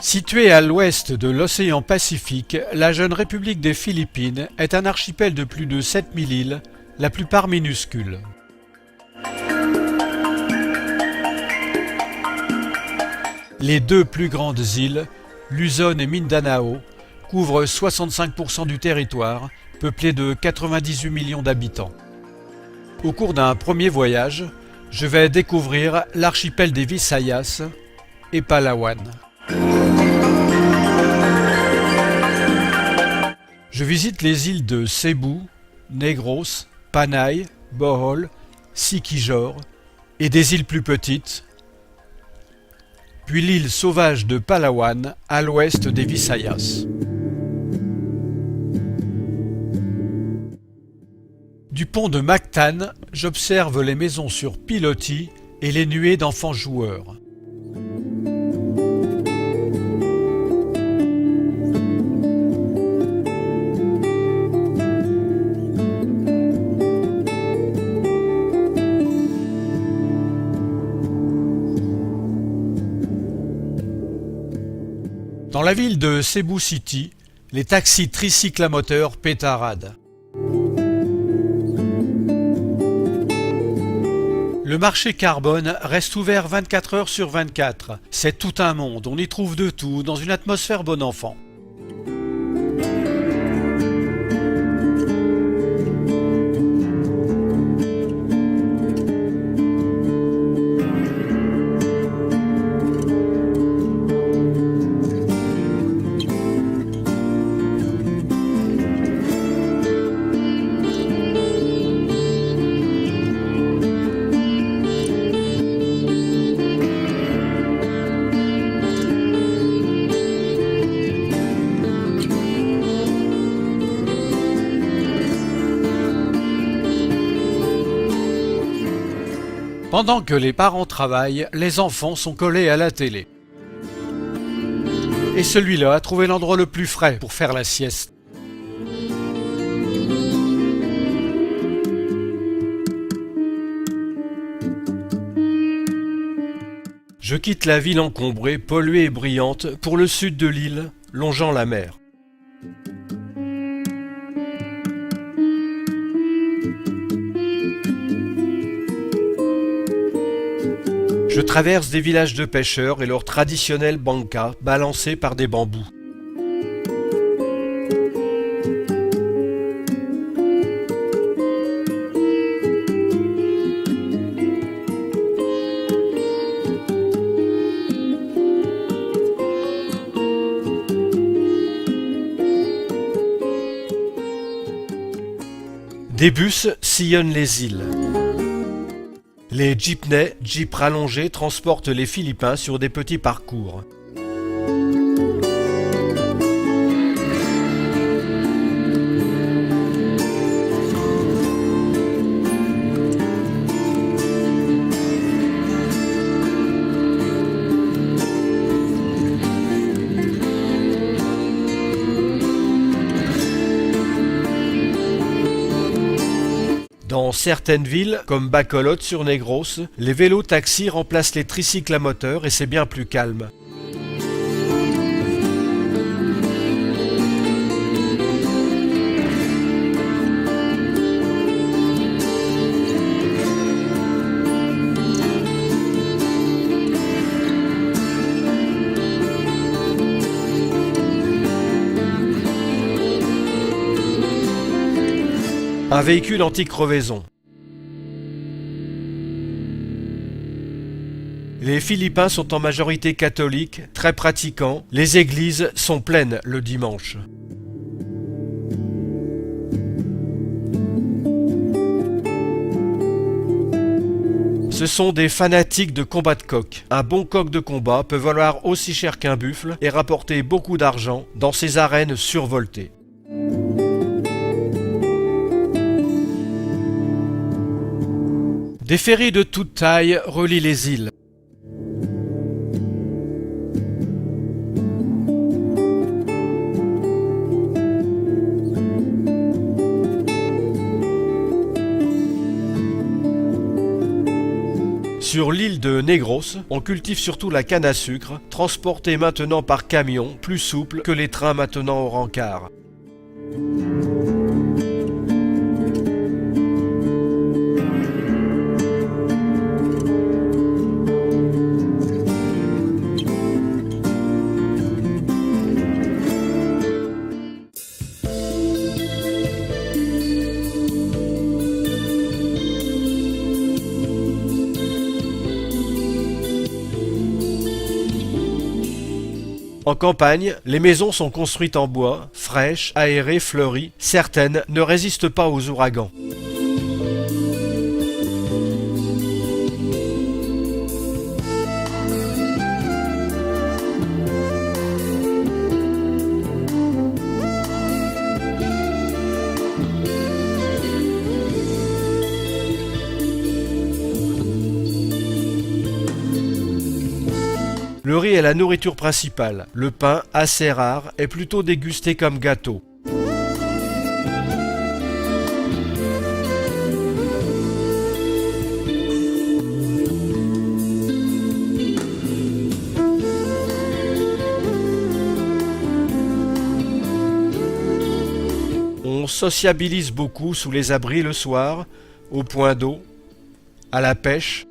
Située à l'ouest de l'océan Pacifique, la jeune République des Philippines est un archipel de plus de 7000 îles, la plupart minuscules. Les deux plus grandes îles, Luzon et Mindanao, couvrent 65% du territoire, peuplé de 98 millions d'habitants. Au cours d'un premier voyage, je vais découvrir l'archipel des Visayas et Palawan. Je visite les îles de Cebu, Negros, Panay, Bohol, Siquijor et des îles plus petites, puis l'île sauvage de Palawan à l'ouest des Visayas. Du pont de Mactan, j'observe les maisons sur pilotis et les nuées d'enfants joueurs. Dans la ville de Cebu City, les taxis tricycles à moteur pétaradent. Le marché carbone reste ouvert 24 heures sur 24. C'est tout un monde, on y trouve de tout dans une atmosphère bon enfant. Pendant que les parents travaillent, les enfants sont collés à la télé. Et celui-là a trouvé l'endroit le plus frais pour faire la sieste. Je quitte la ville encombrée, polluée et brillante pour le sud de l'île, longeant la mer. Je traverse des villages de pêcheurs et leurs traditionnels bankas balancés par des bambous. Des bus sillonnent les îles. Les jeepneys, jeeps rallongés, transportent les Philippins sur des petits parcours. Dans certaines villes, comme Bacolod sur Negros, les vélos-taxis remplacent les tricycles à moteur et c'est bien plus calme. Un véhicule anti-crevaison. Les Philippins sont en majorité catholiques, très pratiquants. Les églises sont pleines le dimanche. Ce sont des fanatiques de combat de coq. Un bon coq de combat peut valoir aussi cher qu'un buffle et rapporter beaucoup d'argent dans ces arènes survoltées. Des ferries de toute taille relient les îles. Sur l'île de Negros, on cultive surtout la canne à sucre, transportée maintenant par camion, plus souple que les trains maintenant au rencard. En campagne, les maisons sont construites en bois, fraîches, aérées, fleuries. Certaines ne résistent pas aux ouragans. Le riz est la nourriture principale. Le pain, assez rare, est plutôt dégusté comme gâteau. On sociabilise beaucoup sous les abris le soir, au point d'eau, à la pêche.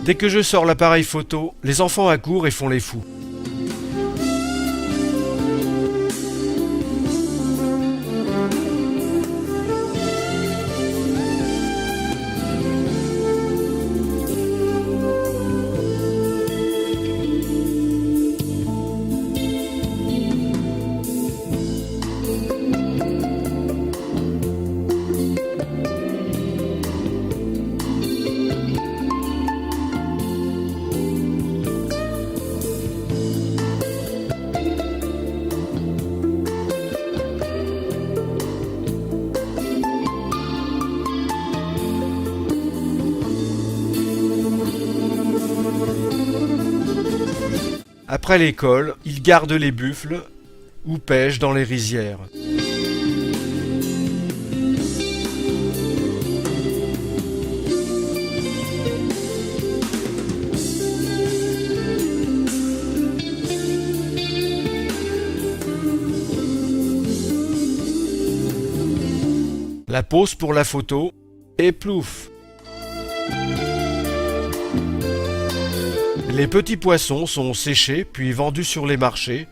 Dès que je sors l'appareil photo, les enfants accourent et font les fous. Après l'école, ils gardent les buffles ou pêchent dans les rizières. La pose pour la photo et plouf! Les petits poissons sont séchés puis vendus sur les marchés,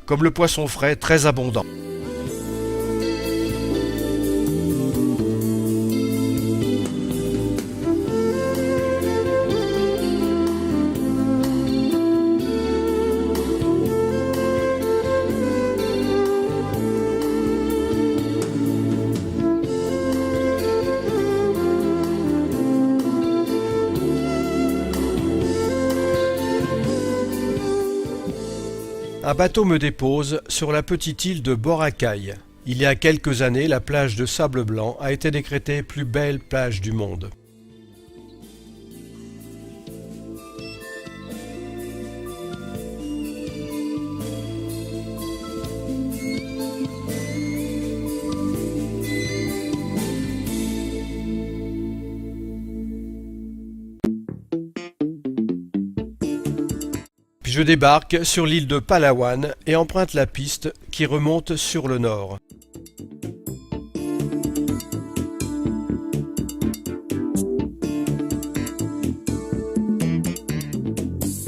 comme le poisson frais très abondant. Un bateau me dépose sur la petite île de Boracay. Il y a quelques années, la plage de sable blanc a été décrétée plus belle plage du monde. Je débarque sur l'île de Palawan et emprunte la piste qui remonte sur le nord.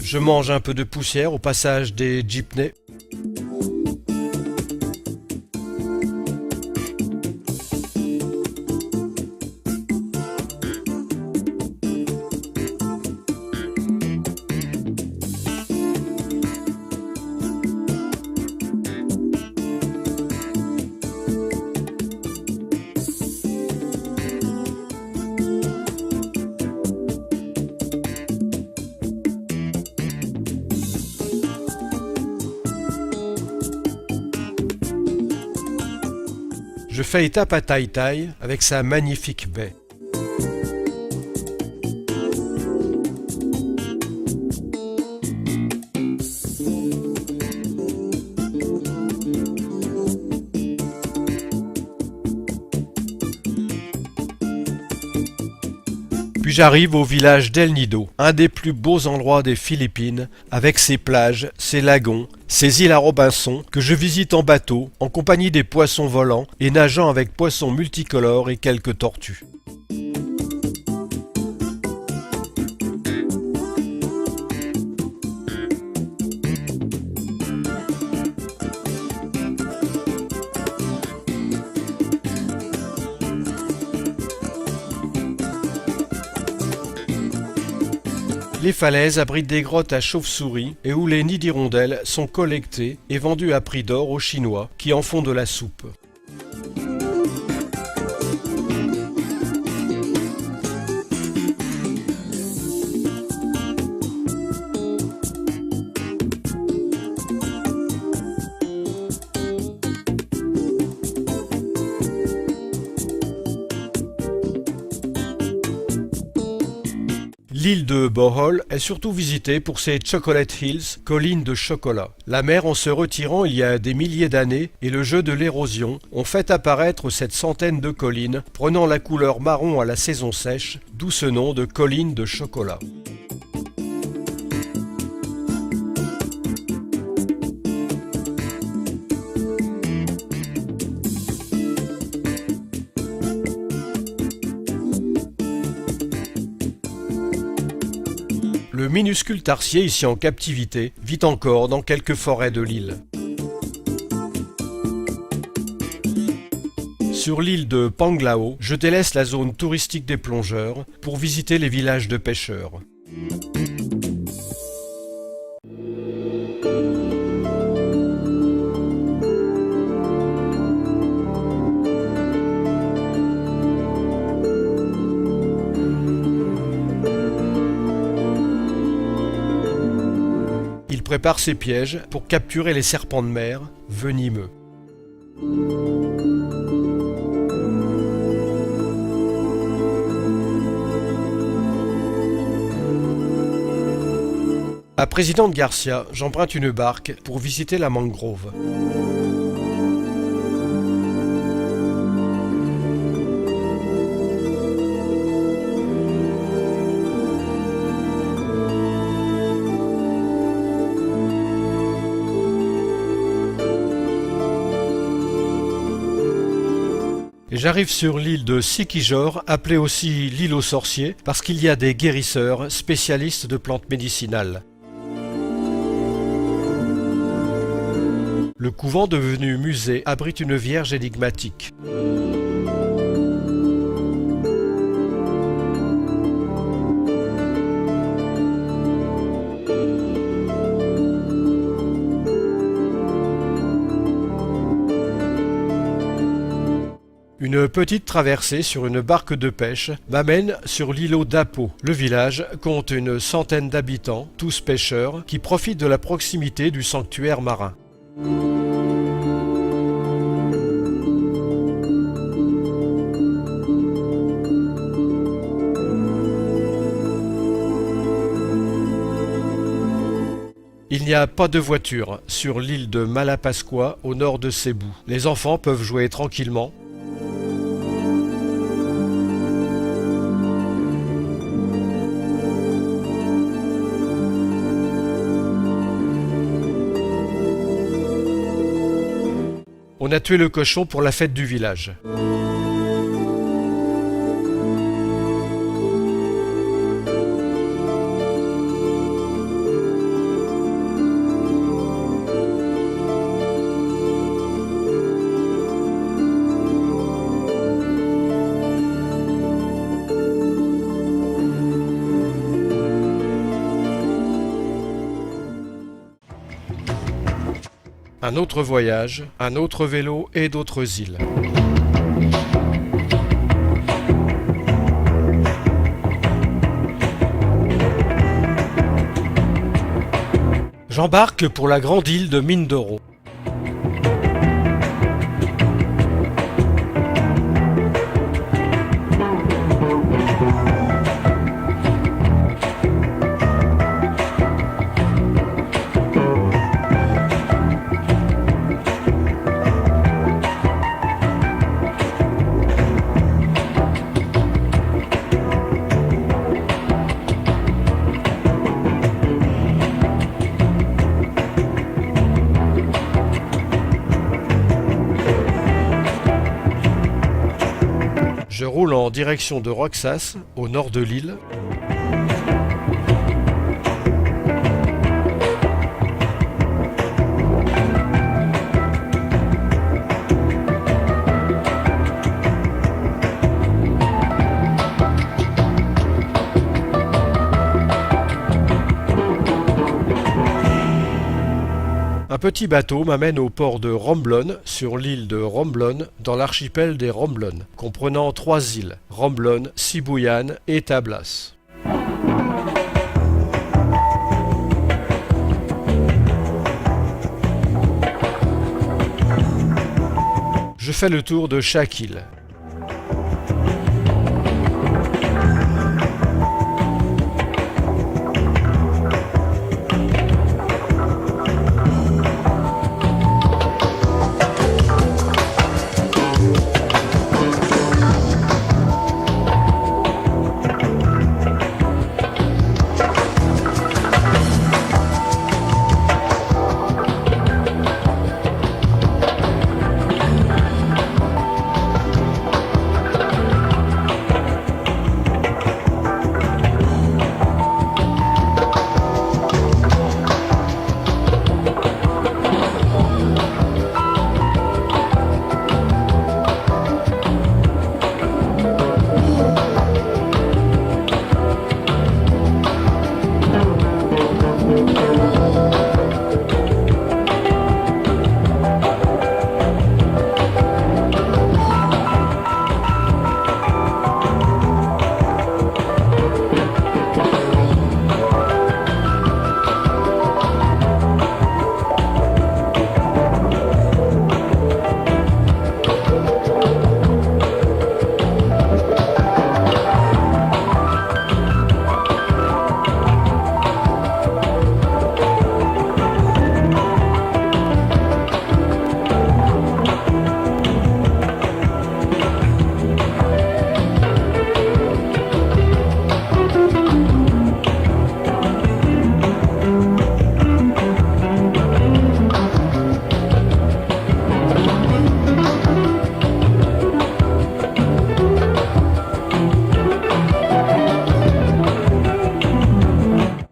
Je mange un peu de poussière au passage des jeepneys. je fais étape à Tai Tai avec sa magnifique baie. Puis j'arrive au village d'El Nido, un des plus beaux endroits des Philippines, avec ses plages, ses lagons, ses îles à Robinson, que je visite en bateau, en compagnie des poissons volants et nageant avec poissons multicolores et quelques tortues. Les falaises abritent des grottes à chauves-souris et où les nids d'hirondelles sont collectés et vendus à prix d'or aux Chinois qui en font de la soupe. L'île de Bohol est surtout visitée pour ses Chocolate Hills, collines de chocolat. La mer, en se retirant il y a des milliers d'années, et le jeu de l'érosion ont fait apparaître cette centaine de collines, prenant la couleur marron à la saison sèche, d'où ce nom de collines de chocolat. Le minuscule tarsier, ici en captivité, vit encore dans quelques forêts de l'île. Sur l'île de Panglao, je délaisse la zone touristique des plongeurs pour visiter les villages de pêcheurs. Il prépare ses pièges pour capturer les serpents de mer venimeux. À Présidente Garcia, j'emprunte une barque pour visiter la mangrove. J'arrive sur l'île de Sikijor, appelée aussi l'île aux sorciers, parce qu'il y a des guérisseurs spécialistes de plantes médicinales. Le couvent devenu musée abrite une vierge énigmatique. Une petite traversée sur une barque de pêche m'amène sur l'îlot d'Apo. Le village compte une centaine d'habitants, tous pêcheurs, qui profitent de la proximité du sanctuaire marin. Il n'y a pas de voiture sur l'île de Malapascua au nord de Cebu. Les enfants peuvent jouer tranquillement. On a tué le cochon pour la fête du village. Un autre voyage, un autre vélo et d'autres îles. J'embarque pour la grande île de Mindoro. Je roule en direction de Roxas, au nord de l'île. Un petit bateau m'amène au port de Romblon, sur l'île de Romblon, dans l'archipel des Romblon, comprenant 3 îles, Romblon, Sibuyan et Tablas. Je fais le tour de chaque île.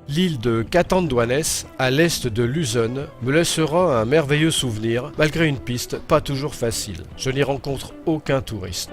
L'île de Catanduanes, à l'est de Luzon, me laissera un merveilleux souvenir, malgré une piste pas toujours facile. Je n'y rencontre aucun touriste.